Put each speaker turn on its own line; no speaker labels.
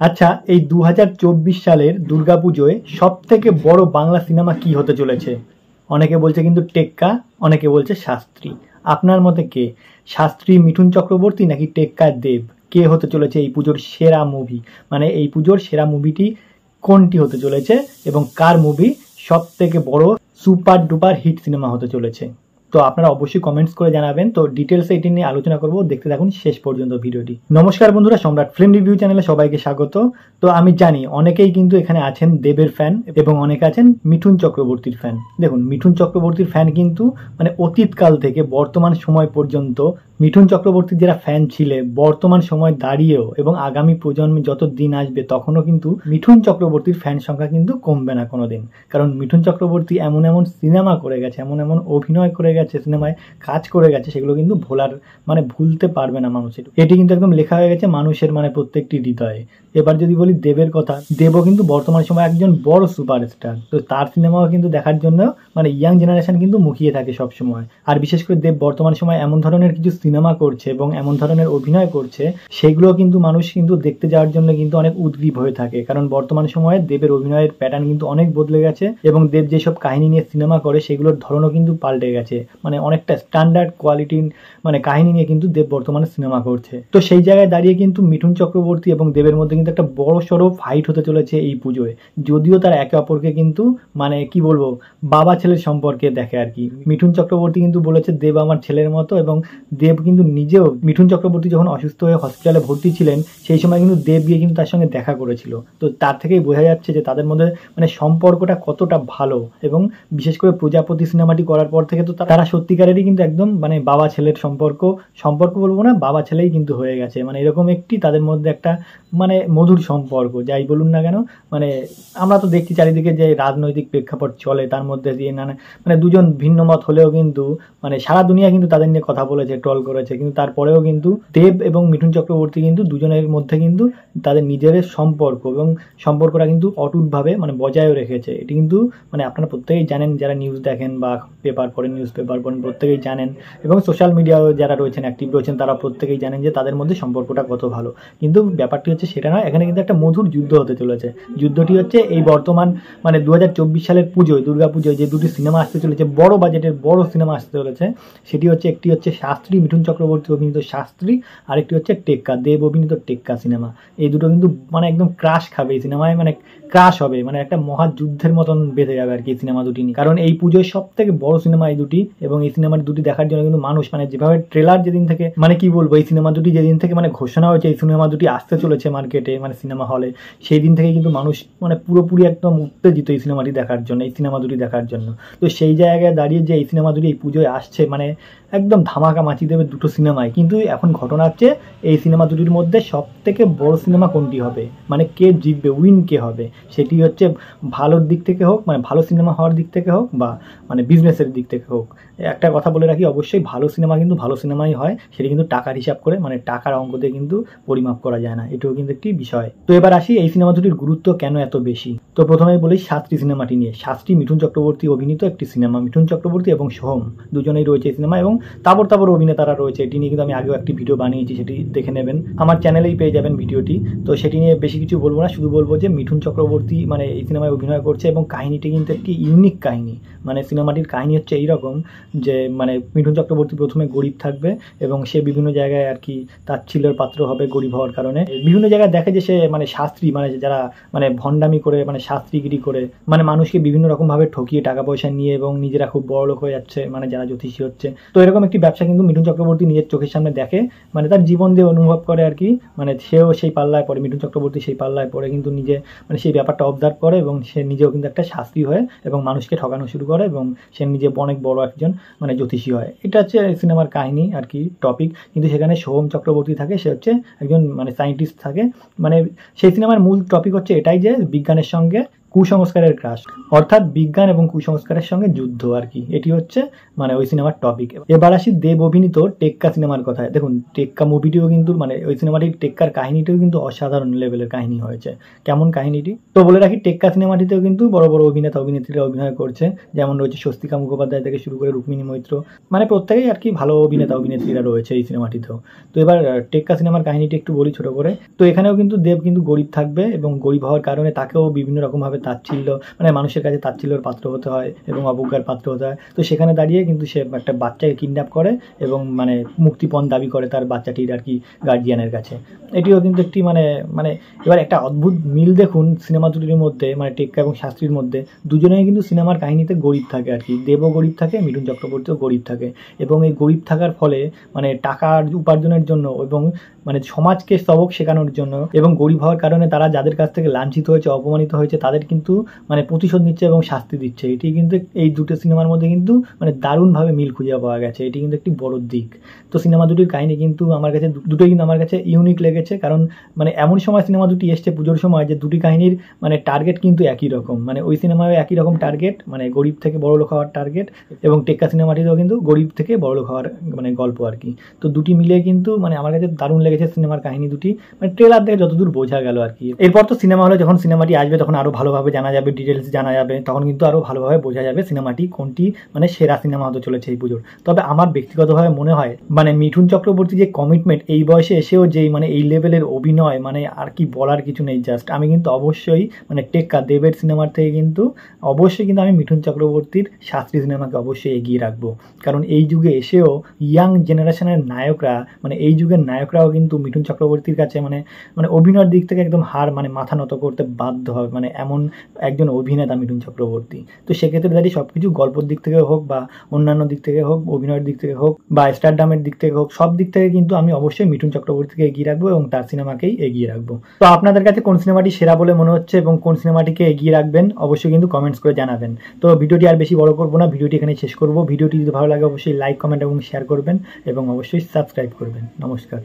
আচ্ছা, এই 2024 সালের দুর্গাপুজোয় সব থেকে বড় বাংলা সিনেমা কি হতে চলেছে? অনেকে বলছে কিন্তু টেক্কা, অনেকে বলছে শাস্ত্রী। আপনার মতে কে? শাস্ত্রী মিঠুন চক্রবর্তী নাকি টেক্কা দেব? কে হতে চলেছে এই পুজোর সেরা মুভি? মানে এই পুজোর সেরা মুভিটি কোনটি হতে চলেছে এবং কার মুভি সব থেকে বড় সুপার ডুপার হিট সিনেমা হতে চলেছে? তো আপনারা অবশ্যই কমেন্টস করে জানাবেন। তো ডিটেলসে এটি নিয়ে আলোচনা করব, দেখতে থাকুন শেষ পর্যন্ত ভিডিওটি। নমস্কার বন্ধুরা, সম্রাট ফিল্ম রিভিউ চ্যানেলে সবাইকে স্বাগত। তো আমি জানি অনেকেই কিন্তু এখানে আছেন দেবের ফ্যান এবং অনেকে আছেন মিঠুন চক্রবর্তীর ফ্যান। দেখুন, মিঠুন চক্রবর্তীর ফ্যান কিন্তু মানে অতীতকাল থেকে বর্তমান সময় পর্যন্ত মিঠুন চক্রবর্তীর যারা ফ্যান ছিলে বর্তমান সময় দাঁড়িয়েও এবং আগামী প্রজন্মে যত দিন আসবে তখনও কিন্তু মিঠুন চক্রবর্তীর ফ্যান সংখ্যা কিন্তু কমবে না কোনোদিন। কারণ মিঠুন চক্রবর্তী এমন এমন সিনেমা করে গেছে, এমন এমন অভিনয় করে গেছে, সিনেমায় কাজ করে গেছে, সেগুলো কিন্তু ভুলতে পারবে না মানুষের। এটি কিন্তু একদম লেখা হয়ে গেছে মানুষের প্রত্যেকটি হৃদয়ে। এবার যদি বলি দেবের কথা, দেবও কিন্তু বর্তমান সময় একজন বড় সুপারস্টার। তো তার সিনেমাও কিন্তু দেখার জন্য ইয়াং জেনারেশন কিন্তু মুখিয়ে থাকে সব সময়। আর বিশেষ করে দেব বর্তমান সময় এমন ধরনের কিছু সিনেমা করছে এবং এমন ধরনের অভিনয় করছে, সেগুলো কিন্তু মানুষ কিন্তু দেখতে যাওয়ার জন্য কিন্তু অনেক উদ্গ্রীব হয়ে থাকে। কারণ বর্তমান সময়ে দেবের অভিনয়ের প্যাটার্ন কিন্তু অনেক বদলে গেছে এবং দেব যেসব কাহিনী নিয়ে সিনেমা করে সেগুলোর ধরনও কিন্তু পাল্টে গেছে। অনেকটা স্ট্যান্ডার্ড কোয়ালিটির কাহিনী নিয়ে কিন্তু দেব বর্তমানে সিনেমা করছে। তো সেই জায়গায় দাঁড়িয়ে কিন্তু মিঠুন চক্রবর্তী এবং দেবের মধ্যে কিন্তু একটা বড় সড়ো ফাইট হতে চলেছে এই পুজোয়। যদিও তারা একে অপরকে কিন্তু কি বলবো, বাবা ছেলের সম্পর্কে দেখে আর কি। মিঠুন চক্রবর্তী কিন্তু বলেছে দেব আমার ছেলের মতো, এবং দেব কিন্তু নিজেও, মিঠুন চক্রবর্তী যখন অসুস্থ হয়ে হসপিটালে ভর্তি ছিলেন সেই সময় কিন্তু দেব গিয়ে কিন্তু তার সঙ্গে দেখা করেছিল। তো তার থেকেই বোঝা যাচ্ছে যে তাদের মধ্যে সম্পর্কটা কতটা ভালো। এবং বিশেষ করে প্রজাপতি সিনেমাটি করার পর থেকে তো তারা সত্যিকারেরই কিন্তু একদম বাবা ছেলের সম্পর্ক বলবো না, বাবা ছেলেই কিন্তু হয়ে গেছে। এরকম একটি তাদের মধ্যে একটা মধুর সম্পর্ক, যাই বলুন না কেন। আমরা তো দেখছি চারিদিকে যে রাজনৈতিক প্রেক্ষাপট চলে, তার মধ্যে দিয়ে দুজন ভিন্ন মত হলেও কিন্তু সারা দুনিয়া কিন্তু তাদের নিয়ে কথা বলেছে, ট্রল করেছে, কিন্তু তারপরেও কিন্তু দেব এবং মিঠুন চক্রবর্তী কিন্তু দুজনের মধ্যে কিন্তু তাদের নিজেদের সম্পর্ক এবং সম্পর্কটা কিন্তু অটুটভাবে বজায় রেখেছে। এটি কিন্তু আপনারা প্রত্যেকেই জানেন, যারা নিউজ দেখেন বা পেপার পড়েন, নিউজ পেপার পড়েন, প্রত্যেকেই জানেন। এবং সোশ্যাল মিডিয়াও যারা রয়েছেন, অ্যাক্টিভ রয়েছেন, তারা প্রত্যেকেই জানেন যে তাদের মধ্যে সম্পর্কটা কত ভালো। কিন্তু ব্যাপারটি হচ্ছে সেটা নয়, এখানে কিন্তু একটা মধুর যুদ্ধ হতে চলেছে। যুদ্ধটি হচ্ছে এই বর্তমান 2024 সালের পুজোয়, দুর্গা পুজোয় যে দুটি সিনেমা আসতে চলেছে, বড় বাজেটের বড় সিনেমা আসতে চলেছে, সেটি হচ্ছে, একটি হচ্ছে শাস্ত্রী, মিঠুন চক্রবর্তী অভিনীত শাস্ত্রী, আরেকটি হচ্ছে টেক্কা, দেব অভিনীত টেক্কা সিনেমা। এই দুটো কিন্তু একদম ক্রাশ খাবে এই সিনেমায়, ক্রাশ হবে, একটা মহাযুদ্ধের মতন বেঁধে যাবে আর কি সিনেমা দুটি নিয়ে। কারণ এই পুজোয় সব থেকে বড় সিনেমা এই দুটি, এবং এই সিনেমা দুটি দেখার জন্য কিন্তু মানুষ যেভাবে ট্রেলার যেদিন থেকে কি বলবো, এই সিনেমা দুটি যেদিন থেকে ঘোষণা হয়েছে এই সিনেমা দুটি আসতে চলেছে মার্কেটে, সিনেমা হলে, সেই দিন থেকে কিন্তু মানুষ পুরোপুরি একদম উত্তেজিত এই সিনেমাটি দেখার জন্য, এই সিনেমা দুটি দেখার জন্য। তো সেই জায়গায় দাঁড়িয়ে যে এই সিনেমা দুটি এই পুজোয় আসছে, একদম ধামাকা মাচিয়ে দেবে দুটো সিনেমায়। কিন্তু এখন ঘটনা হচ্ছে এই সিনেমা দুটির মধ্যে সব থেকে বড় সিনেমা কোনটি হবে, কে জিতবে, উইন কে হবে, সেটি হচ্ছে ভালোর দিক থেকে হোক, ভালো সিনেমা হওয়ার দিক থেকে হোক, বা বিজনেসের দিক থেকে হোক। একটা কথা বলে রাখি, অবশ্যই ভালো সিনেমা কিন্তু ভালো সিনেমাই হয়, সেটি কিন্তু টাকার হিসাব করে, টাকার অঙ্ক দিয়ে কিন্তু পরিমাপ করা যায় না, এটাও কিন্তু একটি বিষয়। তো এবার আসি এই সিনেমা দুটির গুরুত্ব কেন এত বেশি। তো প্রথমেই বলি শাস্ত্রী সিনেমাটি নিয়ে। শাস্ত্রী মিঠুন চক্রবর্তী অভিনীত একটি সিনেমা। মিঠুন চক্রবর্তী এবং সোহম দুজনেই রয়েছে এই সিনেমা, এবং তাবর অভিনেতারা রয়েছে। এটি নিয়ে কিন্তু আমি আগেও একটি ভিডিও বানিয়েছি, সেটি দেখে নেবেন, আমার চ্যানেলেই পেয়ে যাবেন ভিডিওটি। তো সেটি নিয়ে বেশি কিছু বলবো না, শুধু বলবো যে মিঠুন চক্রবর্তী এই সিনেমায় অভিনয় করছে এবং কাহিনীটি কিন্তু একটি ইউনিক কাহিনী। সিনেমাটির কাহিনী হচ্ছে এইরকম যে মিঠুন চক্রবর্তী প্রথমে গরিব থাকবে এবং সে বিভিন্ন জায়গায় আর কি তাচ্ছিল্যের পাত্র হবে গরিব হওয়ার কারণে। বিভিন্ন জায়গায় দেখে যে সে শাস্ত্রী, যারা ভণ্ডামি করে, শাস্ত্রীগিরি করে, মানুষকে বিভিন্ন রকম ভাবে ঠকিয়ে টাকা পয়সা নিয়ে এবং নিজেরা খুব বড় লোক হয়ে যাচ্ছে, যারা জ্যোতিষী হচ্ছে। তো এরকম একটি ব্যবসা কিন্তু মিঠুন চক্রবর্তী নিজের চোখের সামনে দেখে, তার জীবন দিয়ে অনুভব করে আর কি। সেও সেই পাল্লায় পড়ে, মিঠুন চক্রবর্তী সেই পাল্লায় পড়ে কিন্তু নিজে সেই ব্যাপারটা অবজার্ভ করে, এবং সে নিজেও কিন্তু একটা শাস্ত্রী হয় এবং মানুষকে ঠকানো শুরু করে, এবং সে নিজে অনেক বড় একজন জ্যোতিষী হয়। এটা হচ্ছে সিনেমার কাহিনী আর কি, টপিক। কিন্তু সেখানে সোহম চক্রবর্তী থাকে, সে হচ্ছে একজন সায়েন্টিস্ট থাকে। সেই সিনেমার মূল টপিক হচ্ছে এটাই যে বিজ্ঞানের সঙ্গে কুসংস্কারের ক্রাশ, অর্থাৎ বিজ্ঞান এবং কুসংস্কারের সঙ্গে যুদ্ধ আর কি। এটি হচ্ছে মানে ওই সিনেমার টপিক। এবার আসি দেব অভিনীত টেক্কা সিনেমার কথায়। দেখুন টেক্কা মুভিটিও কিন্তু মানে ওই সিনেমাটির টেক্কার কাহিনীটিও কিন্তু অসাধারণ লেভেলের কাহিনী হয়েছে। কেমন কাহিনীটি তো বলে রাখি, টেক্কা সিনেমাটিতেও কিন্তু বড় বড় অভিনেতা অভিনেত্রীরা অভিনয় করছে, যেমন রয়েছে স্বস্তিকা মুখোপাধ্যায় থেকে শুরু করে রুক্মিণী মৈত্র, মানে প্রত্যেকেই আর কি ভালো অভিনেতা অভিনেত্রীরা রয়েছে এই সিনেমাটিতেও। তো এবার টেক্কা সিনেমার কাহিনীটি একটু বলি ছোট করে। তো এখানেও কিন্তু দেব কিন্তু গরিব থাকবে এবং গরিব হওয়ার কারণে তাকেও বিভিন্ন রকমভাবে তাচ্ছিল্য, মানে মানুষের কাছে তাচ্ছিল্যর পাত্র হতে হয় এবং অবজ্ঞার পাত্র হতে হয়। তো সেখানে দাঁড়িয়ে কিন্তু সে একটা বাচ্চাকে কিডন্যাপ করে এবং মানে মুক্তিপণ দাবি করে তার বাচ্চাটির আর কি গার্জিয়ানের কাছে। এটিও কিন্তু একটি মানে মানে এবার একটা অদ্ভুত মিল দেখুন সিনেমা দুটির মধ্যে, মানে টেক্কা এবং শাস্ত্রীর মধ্যে। দুজনেই কিন্তু সিনেমার কাহিনীতে গরিব থাকে আর কি, দেবও গরিব থাকে, মিঠুন চক্রবর্তীও গরিব থাকে। এবং এই গরিব থাকার ফলে মানে টাকার উপার্জনের জন্য এবং মানে সমাজকে সবক শেখানোর জন্য এবং গরিব হওয়ার কারণে তারা যাদের কাছ থেকে লাঞ্ছিত হয়েছে, অপমানিত হয়েছে, তাদের কিন্তু মানে প্রতিশোধ নিচ্ছে এবং শাস্তি দিচ্ছে। এটি কিন্তু এই দুটো সিনেমার মধ্যে কিন্তু মানে দারুণভাবে মিল খুঁজে পাওয়া গেছে। এটি কিন্তু একটি বড় দিক। তো সিনেমা দুটির কাহিনী কিন্তু আমার কাছে দুটোই কিন্তু আমার কাছে ইউনিক লেগেছে, কারণ মানে এমন সময় সিনেমা দুটি এসছে পুজোর সময় যে দুটি কাহিনীর মানে টার্গেট কিন্তু একই রকম। মানে ওই সিনেমায় একই রকম টার্গেট, মানে গরিব থেকে বড়লোক হওয়ার টার্গেট, এবং টেক্কা সিনেমাটিতেও কিন্তু গরিব থেকে বড়লোক হওয়ার মানে গল্প আর কি। তো দুটি মিলে কিন্তু মানে আমার কাছে দারুণ লেগেছে সিনেমার কাহিনী দুটি, মানে ট্রেলার দেখে যতদূর বোঝা গেল আর কি। এরপর তো সিনেমা হলে যখন সিনেমাটি আসবে তখন আরো ভালোভাবে জানা যাবে, ডিটেলস জানা যাবে, তখন কিন্তু আরো ভালোভাবে বোঝা যাবে সিনেমাটি কোনটি মানে সেরা সিনেমা হতে চলেছে এই পুজোর। তবে আমার ব্যক্তিগতভাবে মনে হয় মানে মিঠুন চক্রবর্তী যে কমিটমেন্ট, এই বয়সে এসেও যেই মানে এই লেভেলের অভিনয়, মানে আর কি বলার কিছু নেই। জাস্ট আমি কিন্তু অবশ্যই মানে টেক্কা দেবের সিনেমার থেকে কিন্তু অবশ্যই কিন্তু আমি মিঠুন চক্রবর্তীর শাস্ত্রী সিনেমাকে অবশ্যই এগিয়ে রাখবো, কারণ এই যুগে এসেও ইয়াং জেনারেশনের নায়করা, মানে এই যুগের নায়করাও কিন্তু মিঠুন চক্রবর্তীর কাছে মানে মানে অভিনয়ের দিক থেকে একদম হার মানে মাথা নত করতে বাধ্য হবে, মানে এমন একজন অভিনেতা মিঠুন চক্রবর্তী। তো সেক্ষেত্রে দাঁড়িয়ে সব কিছু গল্পের দিক থেকে হোক বা অন্যান্য দিক থেকে হোক, অভিনয়ের দিক থেকে হোক বা স্টারডামের দিক থেকে হোক, সব দিক থেকে কিন্তু আমি অবশ্যই মিঠুন চক্রবর্তীকে এগিয়ে রাখবো এবং তার সিনেমাকেই এগিয়ে রাখবো। তো আপনাদের কাছে কোন সিনেমাটি সেরা বলে মনে হচ্ছে এবং কোন সিনেমাটিকে এগিয়ে রাখবেন অবশ্যই কিন্তু কমেন্টস করে জানাবেন। তো ভিডিওটি আর বেশি বড় করবো না, ভিডিওটি এখানে শেষ করবো। ভিডিওটি যদি ভালো লাগে অবশ্যই লাইক, কমেন্ট এবং শেয়ার করবেন এবং অবশ্যই সাবস্ক্রাইব করবেন। নমস্কার।